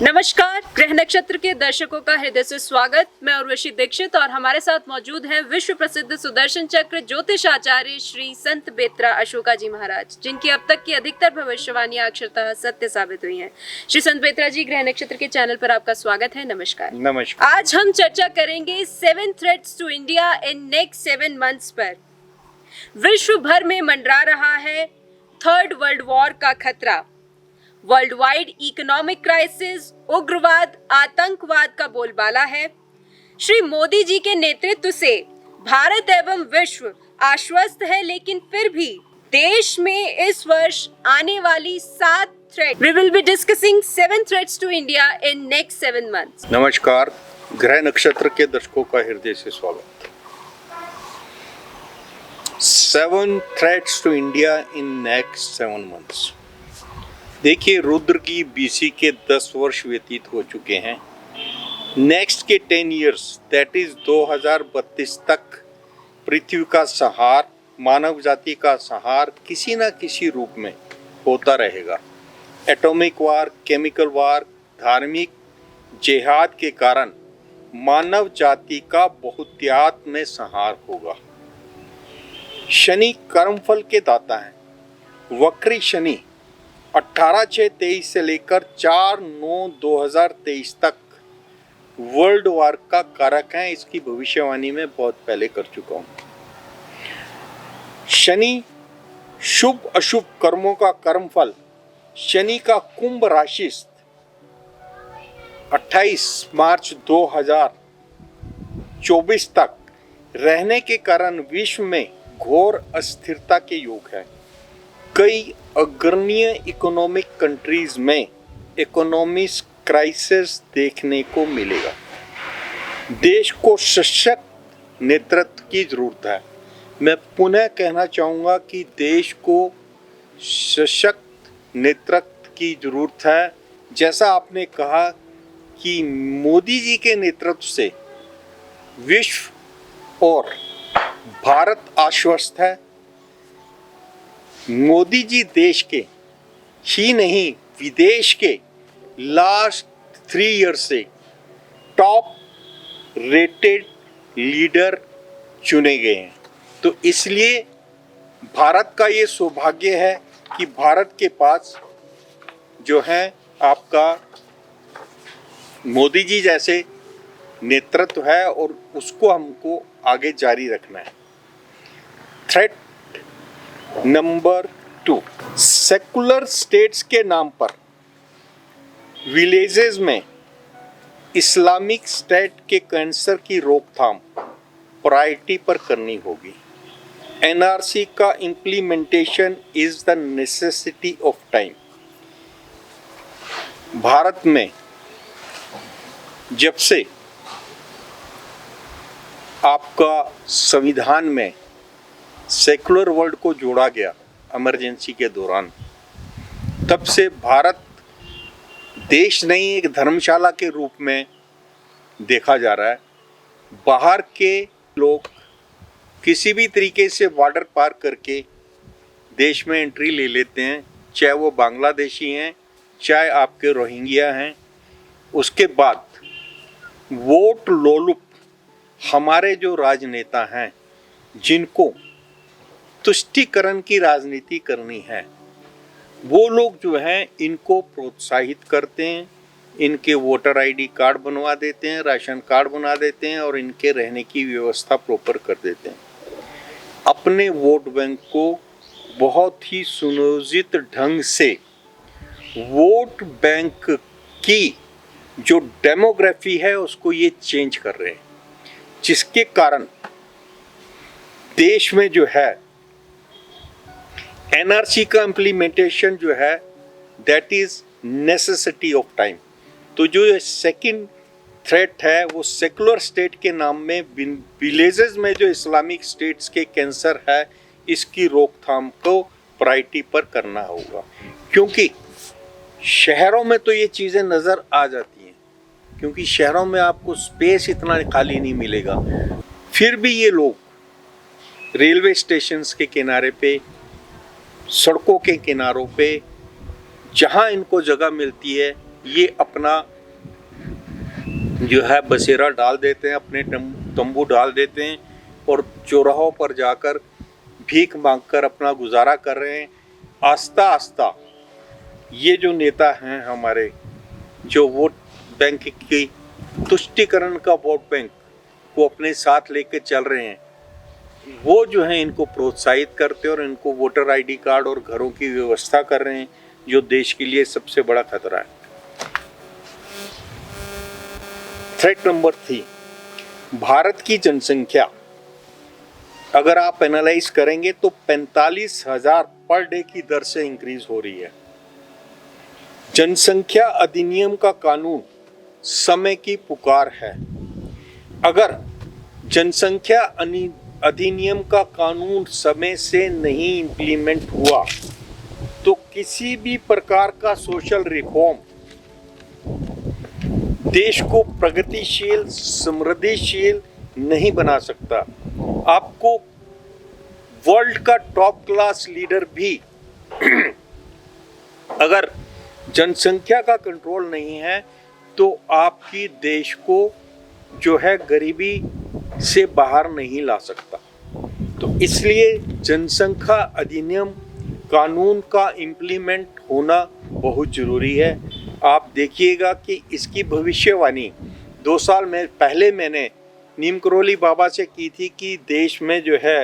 नमस्कार, ग्रह नक्षत्र के दर्शकों का हृदय से स्वागत। मैं उर्वशी दीक्षित और हमारे साथ मौजूद हैं विश्व प्रसिद्ध सुदर्शन चक्र ज्योतिष आचार्य श्री संत बेत्रा अशोका जी महाराज, जिनकी अब तक की अधिकतर भविष्यवाणियां अक्षरतः सत्य साबित हुई हैं। श्री संत बेत्रा जी, ग्रह नक्षत्र के चैनल पर आपका स्वागत है। नमस्कार। नमस्कार। आज हम चर्चा करेंगे 7 threats to India in next 7 months पर। विश्व भर में मंडरा रहा है थर्ड वर्ल्ड वॉर का खतरा। वर्ल्ड वाइड इकोनॉमिक क्राइसिस, उग्रवाद, आतंकवाद का बोलबाला है। श्री मोदी जी के नेतृत्व से भारत एवं विश्व आश्वस्त है, लेकिन फिर भी देश में इस वर्ष आने वाली 7 threat. We will be discussing 7 threats to India in next 7 months. नमस्कार, ग्रह नक्षत्र के दर्शकों का हृदय से स्वागत। 7 threats to India in next 7 months. देखिए, रुद्र की बीसी के 10 वर्ष व्यतीत हो चुके हैं। नेक्स्ट के 10 इयर्स दैट इज 2032 तक पृथ्वी का संहार, मानव जाति का संहार किसी न किसी रूप में होता रहेगा। एटॉमिक वार, केमिकल वार, धार्मिक जिहाद के कारण मानव जाति का बहुतायत में संहार होगा। शनि कर्मफल के दाता हैं। वक्री शनि 18/6/23 से लेकर 4/9/2023 तक वर्ल्ड वार का कारक है। इसकी भविष्यवाणी में बहुत पहले कर चुका हूं। शनि शुभ अशुभ कर्मों का कर्मफल, शनि का कुंभ राशि 28 मार्च 2024 तक रहने के कारण विश्व में घोर अस्थिरता के योग है। कई अग्रणीय इकोनॉमिक कंट्रीज में इकोनॉमिक क्राइसिस देखने को मिलेगा। देश को सशक्त नेतृत्व की जरूरत है। मैं पुनः कहना चाहूँगा कि देश को सशक्त नेतृत्व की जरूरत है। जैसा आपने कहा कि मोदी जी के नेतृत्व से विश्व और भारत आश्वस्त है। मोदी जी देश के ही नहीं, विदेश के लास्ट 3 ईयर से टॉप रेटेड लीडर चुने गए हैं। तो इसलिए भारत का ये सौभाग्य है कि भारत के पास जो है आपका मोदी जी जैसे नेतृत्व है और उसको हमको आगे जारी रखना है। थ्रेट नंबर 2, सेकुलर स्टेट्स के नाम पर विलेजेस में इस्लामिक स्टेट के कैंसर की रोकथाम प्रायोरिटी पर करनी होगी। एनआरसी का implementation is the necessity of time. Bharat में जब से आपका संविधान में सेकुलर वर्ल्ड को जोड़ा गया इमरजेंसी के दौरान, तब से भारत देश नहीं एक धर्मशाला के रूप में देखा जा रहा है। बाहर के लोग किसी भी तरीके से बॉर्डर पार करके देश में एंट्री ले लेते हैं, चाहे वो बांग्लादेशी हैं, चाहे आपके रोहिंग्या हैं। उसके बाद वोट लोलुप हमारे जो राजनेता हैं, जिनको तुष्टीकरण की राजनीति करनी है, वो लोग जो हैं इनको प्रोत्साहित करते हैं, इनके वोटर आईडी कार्ड बनवा देते हैं, राशन कार्ड बना देते हैं और इनके रहने की व्यवस्था प्रॉपर कर देते हैं। अपने वोट बैंक को बहुत ही सुनियोजित ढंग से वोट बैंक की जो डेमोग्राफी है उसको ये चेंज कर रहे हैं, जिसके कारण देश में जो है एनआरसी का इम्प्लीमेंटेशन जो है that is necessity of time. तो जो सेकंड थ्रेट है वो सेकुलर स्टेट के नाम में विलेजेस में जो इस्लामिक स्टेट्स के कैंसर है, इसकी रोकथाम को प्रायोरिटी पर करना होगा। क्योंकि शहरों में तो ये चीज़ें नज़र आ जाती हैं, क्योंकि शहरों में आपको स्पेस इतना खाली नहीं मिलेगा। फिर भी ये लोग रेलवे स्टेशंस के किनारे पे, सड़कों के किनारों पे, जहाँ इनको जगह मिलती है ये अपना जो है बसेरा डाल देते हैं, अपने तंबू डाल देते हैं और चौराहों पर जाकर भीख मांगकर अपना गुजारा कर रहे हैं। आस्ता आस्ता ये जो नेता हैं हमारे, जो वोट बैंक की तुष्टीकरण का वोट बैंक को अपने साथ लेकर चल रहे हैं, वो जो है इनको प्रोत्साहित करते और इनको वोटर आईडी कार्ड और घरों की व्यवस्था कर रहे हैं, जो देश के लिए सबसे बड़ा खतरा है। थ्रेट नंबर 3, भारत की जनसंख्या अगर आप एनालाइज करेंगे तो 45,000 पर डे की दर से इंक्रीज हो रही है। जनसंख्या अधिनियम का कानून समय की पुकार है। अगर जनसंख्या अधिनियम का कानून समय से नहीं इंप्लीमेंट हुआ तो किसी भी प्रकार का सोशल रिफॉर्म देश को प्रगतिशील, समृद्धिशील नहीं बना सकता। आपको वर्ल्ड का टॉप क्लास लीडर भी अगर जनसंख्या का कंट्रोल नहीं है तो आपकी देश को जो है गरीबी से बाहर नहीं ला सकता। तो इसलिए जनसंख्या अधिनियम कानून का इम्प्लीमेंट होना बहुत ज़रूरी है। आप देखिएगा कि इसकी भविष्यवाणी 2 साल में पहले मैंने नीम करोली बाबा से की थी कि देश में जो है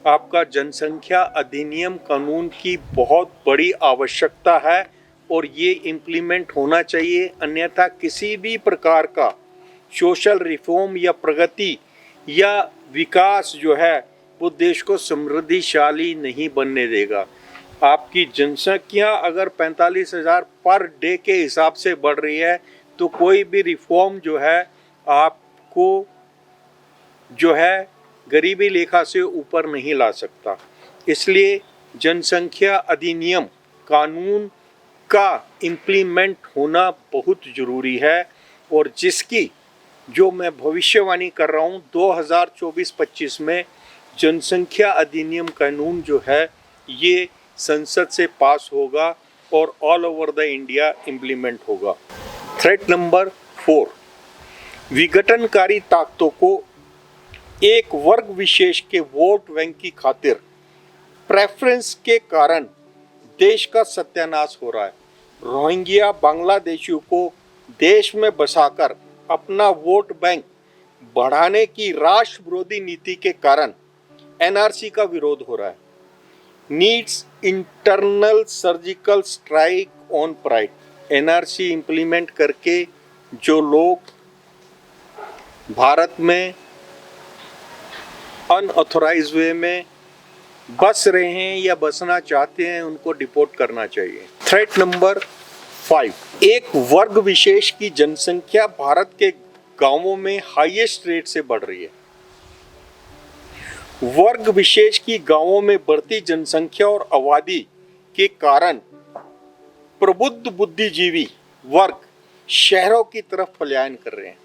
आपका जनसंख्या अधिनियम कानून की बहुत बड़ी आवश्यकता है और ये इम्प्लीमेंट होना चाहिए, अन्यथा किसी भी प्रकार का सोशल रिफॉर्म या प्रगति या विकास जो है वो देश को समृद्धिशाली नहीं बनने देगा। आपकी जनसंख्या अगर 45,000 पर डे के हिसाब से बढ़ रही है तो कोई भी रिफॉर्म जो है आपको जो है गरीबी रेखा से ऊपर नहीं ला सकता। इसलिए जनसंख्या अधिनियम कानून का इम्प्लीमेंट होना बहुत ज़रूरी है और जिसकी जो मैं भविष्यवाणी कर रहा हूँ 2024-25 में जनसंख्या अधिनियम कानून जो है ये संसद से पास होगा और all over the India implement होगा। थ्रेट नंबर 4, विघटनकारी ताकतों को एक वर्ग विशेष के वोट बैंक की खातिर प्रेफरेंस के कारण देश का सत्यानाश हो रहा है। रोहिंग्या बांग्लादेशियों को देश में बसाकर अपना वोट बैंक बढ़ाने की राष्ट्र विरोधी नीति के कारण एनआरसी का विरोध हो रहा है। Needs internal surgical strike on pride. NRC implement करके जो लोग भारत में अनऑथोराइज वे में बस रहे हैं या बसना चाहते हैं उनको डिपोर्ट करना चाहिए। थ्रेट नंबर 5, एक वर्ग विशेष की जनसंख्या भारत के गांवों में हाईएस्ट रेट से बढ़ रही है। वर्ग विशेष की गांवों में बढ़ती जनसंख्या और आबादी के कारण प्रबुद्ध बुद्धिजीवी वर्ग शहरों की तरफ पलायन कर रहे हैं।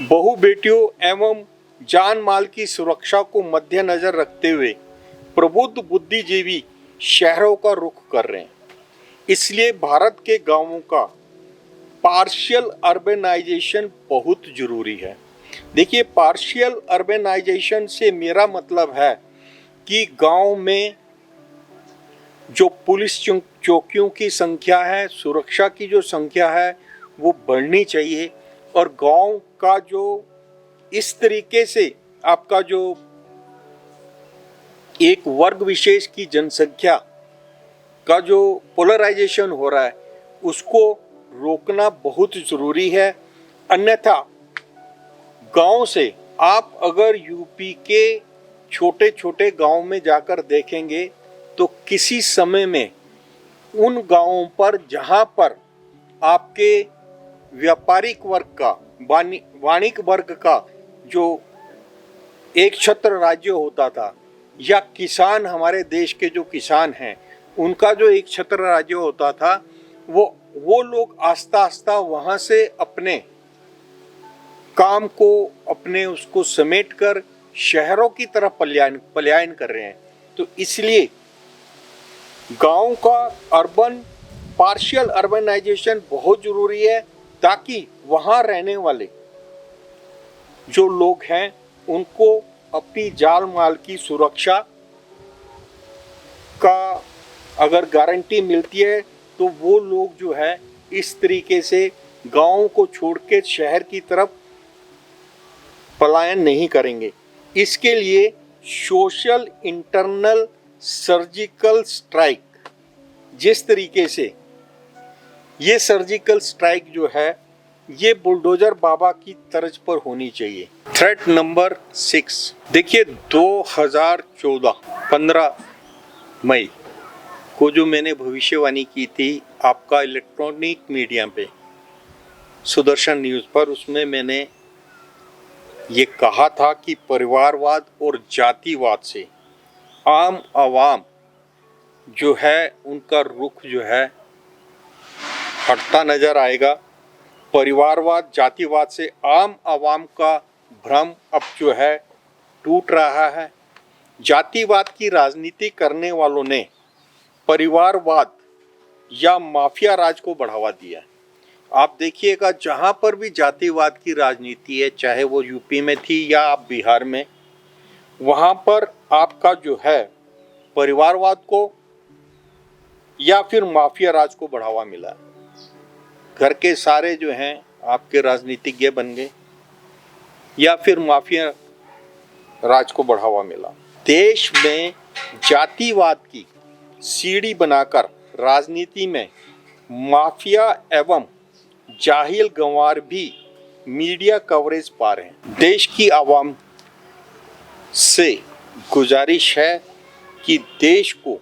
बहु बेटियों एवं जान माल की सुरक्षा को मद्देनजर रखते हुए प्रबुद्ध बुद्धिजीवी शहरों का रुख कर रहे हैं। इसलिए भारत के गांवों का पार्शियल अर्बनाइजेशन बहुत जरूरी है। देखिए, पार्शियल अर्बनाइजेशन से मेरा मतलब है कि गांव में जो पुलिस चौकियों की संख्या है, सुरक्षा की जो संख्या है वो बढ़नी चाहिए और गांव का जो इस तरीके से आपका जो एक वर्ग विशेष की जनसंख्या का जो पोलराइजेशन हो रहा है उसको रोकना बहुत ज़रूरी है। अन्यथा गांव से आप अगर यूपी के छोटे छोटे गांव में जाकर देखेंगे तो किसी समय में उन गांवों पर जहां पर आपके व्यापारिक वर्ग का वाणिक वर्ग का जो एक छत्र राज्य होता था या किसान, हमारे देश के जो किसान हैं उनका जो एक छत्र राज्य होता था, वो लोग आस्ता आस्ता वहाँ से अपने काम को अपने उसको समेट कर शहरों की तरफ पलायन कर रहे हैं। तो इसलिए गांव का अर्बन पार्शियल अर्बनाइजेशन बहुत जरूरी है, ताकि वहाँ रहने वाले जो लोग हैं उनको अपनी जान माल की सुरक्षा का अगर गारंटी मिलती है तो वो लोग जो है इस तरीके से गाँव को छोड़ के शहर की तरफ पलायन नहीं करेंगे। इसके लिए सोशल इंटरनल सर्जिकल स्ट्राइक, जिस तरीके से ये सर्जिकल स्ट्राइक जो है ये बुलडोजर बाबा की तर्ज पर होनी चाहिए। थ्रेट नंबर 6, देखिए 2014 15 मई को जो मैंने भविष्यवाणी की थी आपका इलेक्ट्रॉनिक मीडिया पे सुदर्शन न्यूज़ पर, उसमें मैंने ये कहा था कि परिवारवाद और जातिवाद से आम आवाम जो है उनका रुख जो है हटता नजर आएगा। परिवारवाद जातिवाद से आम आवाम का भ्रम अब जो है टूट रहा है। जातिवाद की राजनीति करने वालों ने परिवारवाद या माफिया राज को बढ़ावा दिया। आप देखिएगा जहाँ पर भी जातिवाद की राजनीति है, चाहे वो यूपी में थी या आप बिहार में, वहाँ पर आपका जो है परिवारवाद को या फिर माफिया राज को बढ़ावा मिला। घर के सारे जो हैं आपके राजनीतिज्ञ बन गए या फिर माफिया राज को बढ़ावा मिला। देश में जातिवाद की सीढ़ी बनाकर राजनीति में माफिया एवं जाहिल गंवार भी मीडिया कवरेज पा रहे हैं। देश की आवाम से गुजारिश है कि देश को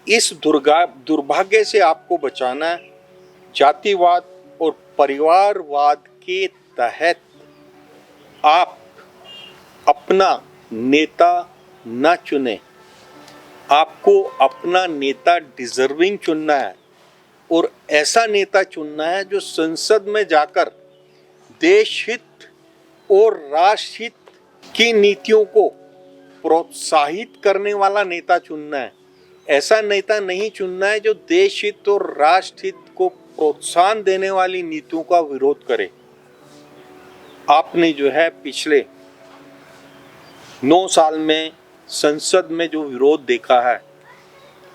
इस दुर्भाग्य से आपको बचाना है। जातिवाद और परिवारवाद के तहत आप अपना नेता न चुने, आपको अपना नेता डिजर्विंग चुनना है और ऐसा नेता चुनना है जो संसद में जाकर देश हित और राष्ट्र हित की नीतियों को प्रोत्साहित करने वाला नेता चुनना है। ऐसा नेता नहीं चुनना है जो देश हित और राष्ट्र हित को प्रोत्साहन देने वाली नीतियों का विरोध करे। आपने जो है पिछले 9 साल में संसद में जो विरोध देखा है,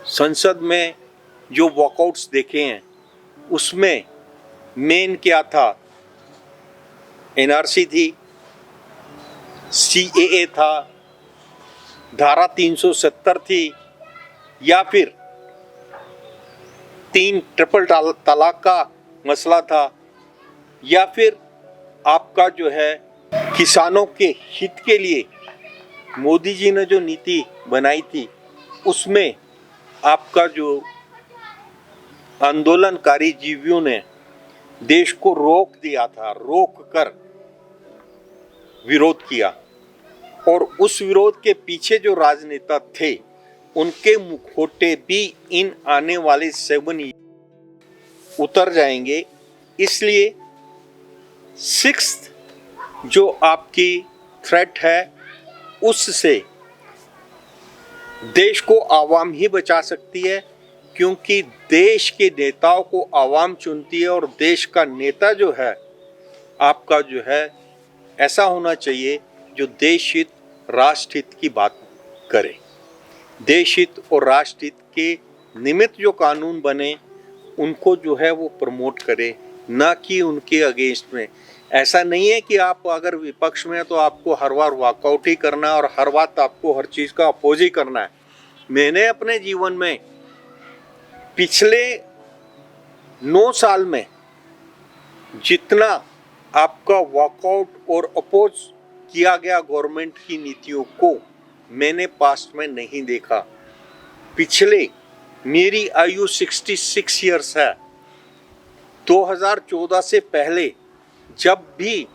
संसद में जो वॉकआउट्स देखे हैं, उसमें मेन क्या था? एनआरसी थी, सीएए था, धारा 370 थी, या फिर 3 ट्रिपल तलाक का मसला था, या फिर आपका जो है किसानों के हित के लिए मोदी जी ने जो नीति बनाई थी उसमें आपका जो आंदोलनकारी जीवियों ने देश को रोक दिया था, रोक कर विरोध किया। और उस विरोध के पीछे जो राजनेता थे उनके मुखौटे भी इन आने वाले 7 उतर जाएंगे। इसलिए 6th जो आपकी थ्रेट है उससे देश को आवाम ही बचा सकती है, क्योंकि देश के नेताओं को आवाम चुनती है और देश का नेता जो है आपका जो है ऐसा होना चाहिए जो देश हित राष्ट्र हित की बात करे। देश हित और राष्ट्र हित के निमित्त जो कानून बने उनको जो है वो प्रमोट करे, ना कि उनके अगेंस्ट में। ऐसा नहीं है कि आप अगर विपक्ष में हैं तो आपको हर बार वॉकआउट ही करना है और हर बात आपको हर चीज़ का अपोज ही करना है। मैंने अपने जीवन में पिछले 9 साल में जितना आपका वॉकआउट और अपोज किया गया गवर्नमेंट की नीतियों को मैंने पास्ट में नहीं देखा। पिछले मेरी आयु 66 ईयर्स है। 2014 से पहले जब भी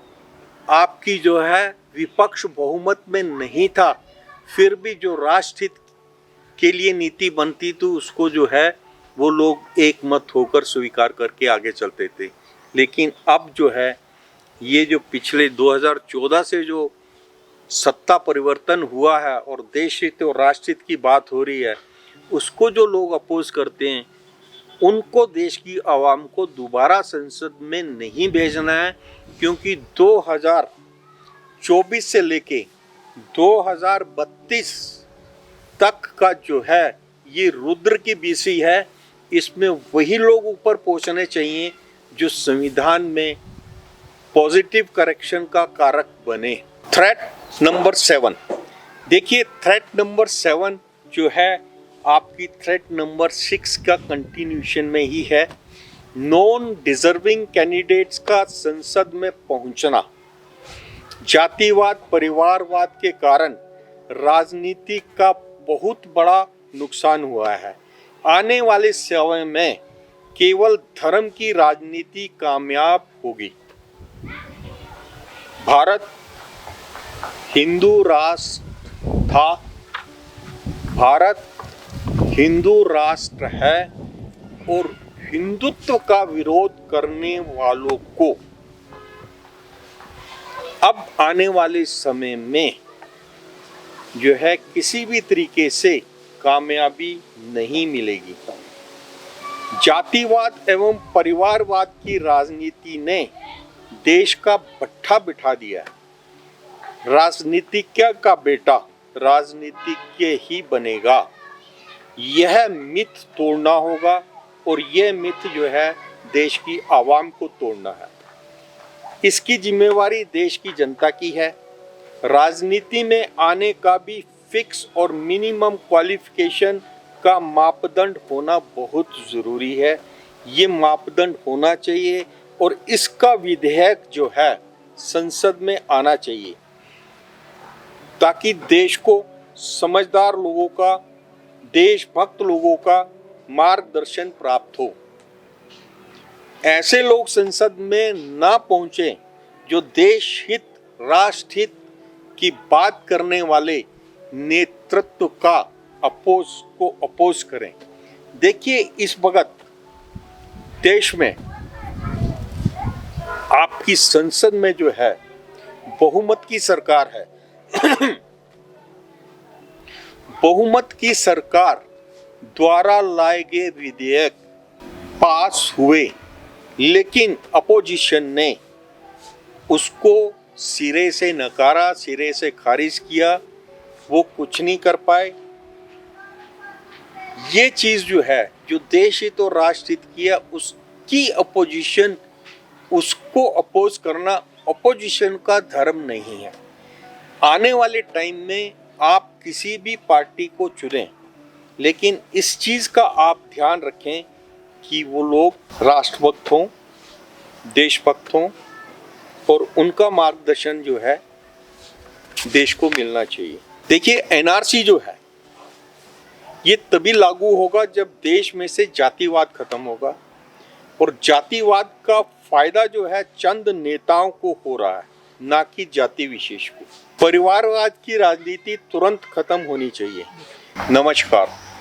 आपकी जो है विपक्ष बहुमत में नहीं था, फिर भी जो राष्ट्रहित के लिए नीति बनती तो उसको जो है वो लोग एक मत होकर स्वीकार करके आगे चलते थे। लेकिन अब जो है ये जो पिछले 2014 से जो सत्ता परिवर्तन हुआ है और देश हित और राष्ट्र हित की बात हो रही है, उसको जो लोग अपोज करते हैं उनको, देश की आवाम को दोबारा संसद में नहीं भेजना है, क्योंकि 2024 से लेके 2032 तक का जो है ये रुद्र की बीसी है। इसमें वही लोग ऊपर पहुंचने चाहिए जो संविधान में पॉजिटिव करेक्शन का कारक बने। थ्रेट नंबर 7, देखिए थ्रेट नंबर 7 जो है आपकी थ्रेट नंबर 6 का कंटिन्यूशन में ही है। नॉन डिजर्विंग कैंडिडेट्स का संसद में पहुंचना। जातिवाद, परिवारवाद के कारण राजनीति का बहुत बड़ा नुकसान हुआ है। आने वाले समय में केवल धर्म की राजनीति कामयाब होगी। भारत हिंदू राष्ट्र था, भारत हिंदू राष्ट्र है, और हिंदुत्व का विरोध करने वालों को अब आने वाले समय में जो है किसी भी तरीके से कामयाबी नहीं मिलेगी। जातिवाद एवं परिवारवाद की राजनीति ने देश का भट्ठा बिठा दिया है। राजनीतिज्ञ का बेटा राजनीतिज्ञ ही बनेगा, यह मिथ तोड़ना होगा, और यह मिथ जो है देश की आवाम को तोड़ना है। इसकी जिम्मेवारी देश की जनता की है। राजनीति में आने का भी फिक्स और मिनिमम क्वालिफिकेशन का मापदंड होना बहुत ज़रूरी है। ये मापदंड होना चाहिए और इसका विधेयक जो है संसद में आना चाहिए, ताकि देश को समझदार लोगों का, देशभक्त लोगों का मार्गदर्शन प्राप्त हो। ऐसे लोग संसद में ना पहुंचे जो देश हित, राष्ट्र हित की बात करने वाले नेतृत्व का अपोज करें। देखिए इस वक्त देश में आपकी संसद में जो है बहुमत की सरकार है। बहुमत की सरकार द्वारा लाए गए विधेयक पास हुए, लेकिन अपोजिशन ने उसको सिरे से नकारा, सिरे से खारिज किया। वो कुछ नहीं कर पाए। ये चीज़ जो है, जो देश हित और राष्ट्र हित किया, उसकी अपोजिशन, उसको अपोज करना अपोजिशन का धर्म नहीं है। आने वाले टाइम में आप किसी भी पार्टी को चुनें, लेकिन इस चीज़ का आप ध्यान रखें कि वो लोग राष्ट्रभक्त हों, देशभक्त हों, और उनका मार्गदर्शन जो है देश को मिलना चाहिए। देखिए एनआरसी जो है ये तभी लागू होगा जब देश में से जातिवाद खत्म होगा, और जातिवाद का फायदा जो है चंद नेताओं को हो रहा है, ना कि जाति विशेष को। परिवारवाद की राजनीति तुरंत खत्म होनी चाहिए। नमस्कार।